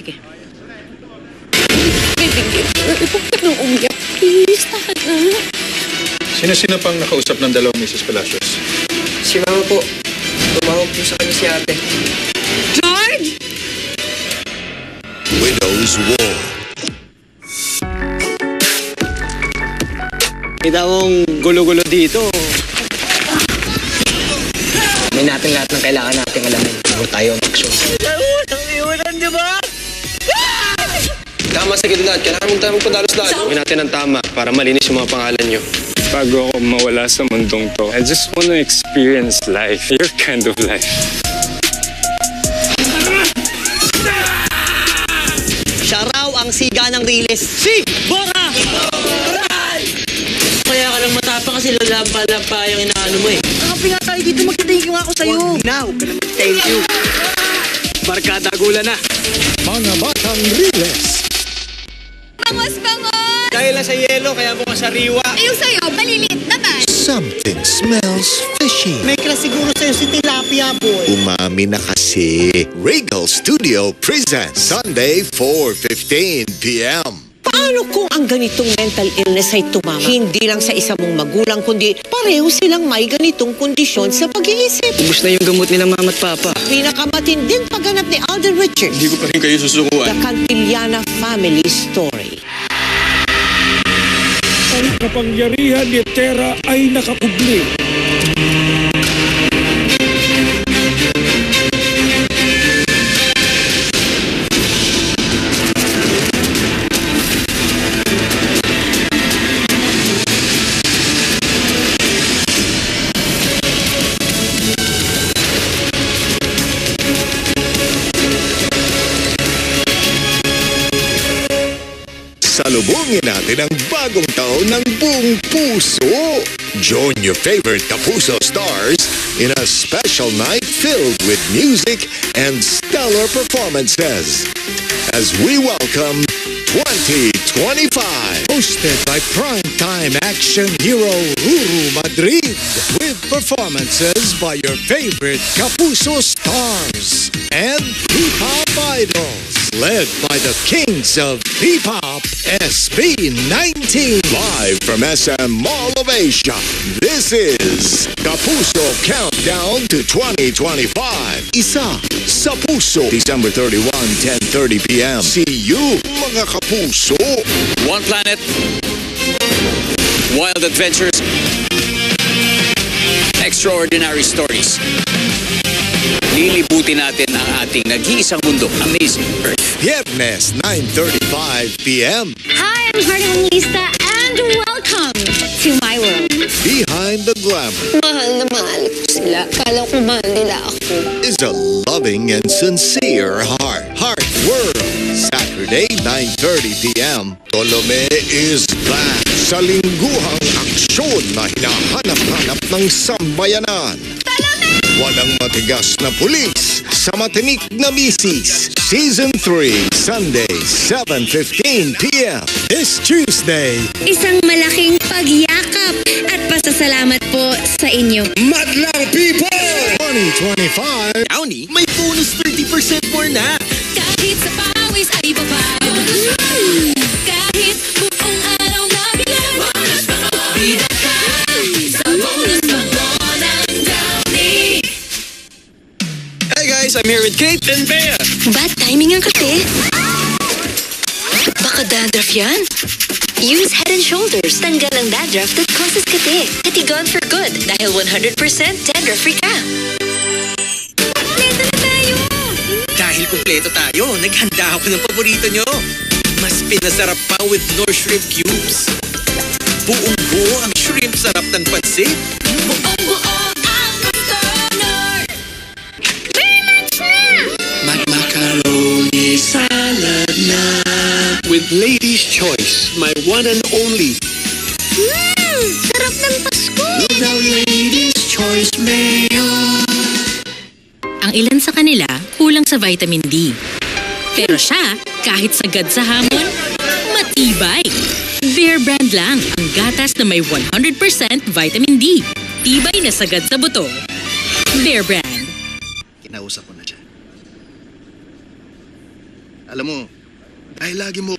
sige. Baby, huwag ka nang umiyak. Please, tahan na. Sino-sino pang nakausap ng dalawang Mrs. Palacios? Si Mama po. Tumawag po sa kanya si ate. George! Widow's War. Kita mong gulo-gulo dito. May natin lahat ng kailangan nating alamin. Bago tayo mag-action. Iwanan, di ba? Tama sa gitlaat. Kailangan mong tayo magpadalos lalo. Gawin natin ang tama para malinis yung mga pangalan nyo. Bago ako mawala sa mundong to, I just want to experience life. Your kind of life. Siya raw ang siga ng Riles. Si Bora! Kaya ka lang matapang kasi lalampa-lampa yung inaano mo eh. Kapi nga tayo dito, mag-thank you nga ako sa'yo. Huwag na, huwag ka na mag-thank you. Barkada gula na. Mga Batang Riles. Bangos! Dahil lang sa yelo, kaya mukha sariwa. Yung sa'yo, malilit naman. Something smells fishy. May klas siguro sa'yo si Tilapia, boy. Umami na kasi. Regal Studio presents Sunday 4:15 p.m. Paano kung ang ganitong mental illness ay tumama? Hindi lang sa isa mong magulang, kundi pareho silang may ganitong kondisyon sa pag-iisip. Ubus na yung gamot nila mama at papa. Pinakamatinding pagganap ni Alden Richards. Hindi ko pa rin kayo susukuan. The Cantillana Family Story. Ang kapangyarihan ni Terra ay nakakubli. Salubungin natin ang bagong taon ng buong puso. Join your favorite Kapuso stars in a special night filled with music and stellar performances. As we welcome 2025. Hosted by primetime action hero Ruru Madrid. With performances by your favorite Kapuso stars and P-Pop idols. Led by the kings of P-Pop, SB19. Live from SM Mall of Asia, this is Kapuso Countdown to 2025. Isa sa Puso. December 31, 10:30 p.m. See you, mga Kapuso. One planet, wild adventures, extraordinary stories. Lilibutin natin ang ating nag-iisang mundo, Amazing Earth. Viernes, 9:35 p.m. Hi, I'm Hardy Lista and welcome to my world. Behind the glamour Mahal na mahal ko sila. Kala ko mahal nila ako. is a loving and sincere heart. Heart World. Saturday, 9:30 p.m. Tolome is back sa lingguhang aksyon na hinahanap-hanap ng sambayanan. Walang matigas na pulis sa matinik na misis. Season 3, Sunday, 7:15 p.m. This Tuesday. Isang malaking pagyakap at pasasalamat po sa inyo. Madlang People 2025. Downey, may bonus 30% more na. Kahit sa pawis ay babae. Kahit buong araw na bilang bonus pa ko. Bida ka sa bonus pa ko ng Downey. Hey guys, I'm here with Kate and Bea. Bad timing ang kasi. Baka dandruff yan? Use Head and Shoulders. Tanggal ang dandruff that causes kate. Kati gone for good dahil 100% dandruff-free ka. Kompleto na tayo! Dahil kumpleto tayo, naghanda ako ng paborito nyo. Mas pinasarap pa with Knorr Shrimp Cubes. Buong-buo ang shrimp sarap ng pansit. Buong-buo ang Knorr! Very much na! Macaroni salad na. With Lady's Choice, my one and only. Sarap ng Pasko! With the Lady's Choice mayo. Ang ilan sa kanila kulang sa vitamin D. Pero siya, kahit sagad sa hamon, matibay. Bear Brand lang ang gatas na may 100% vitamin D. Tibay na sagad sa buto. Bear Brand. Kinausap ko na dyan. Alam mo, dahil lagi mo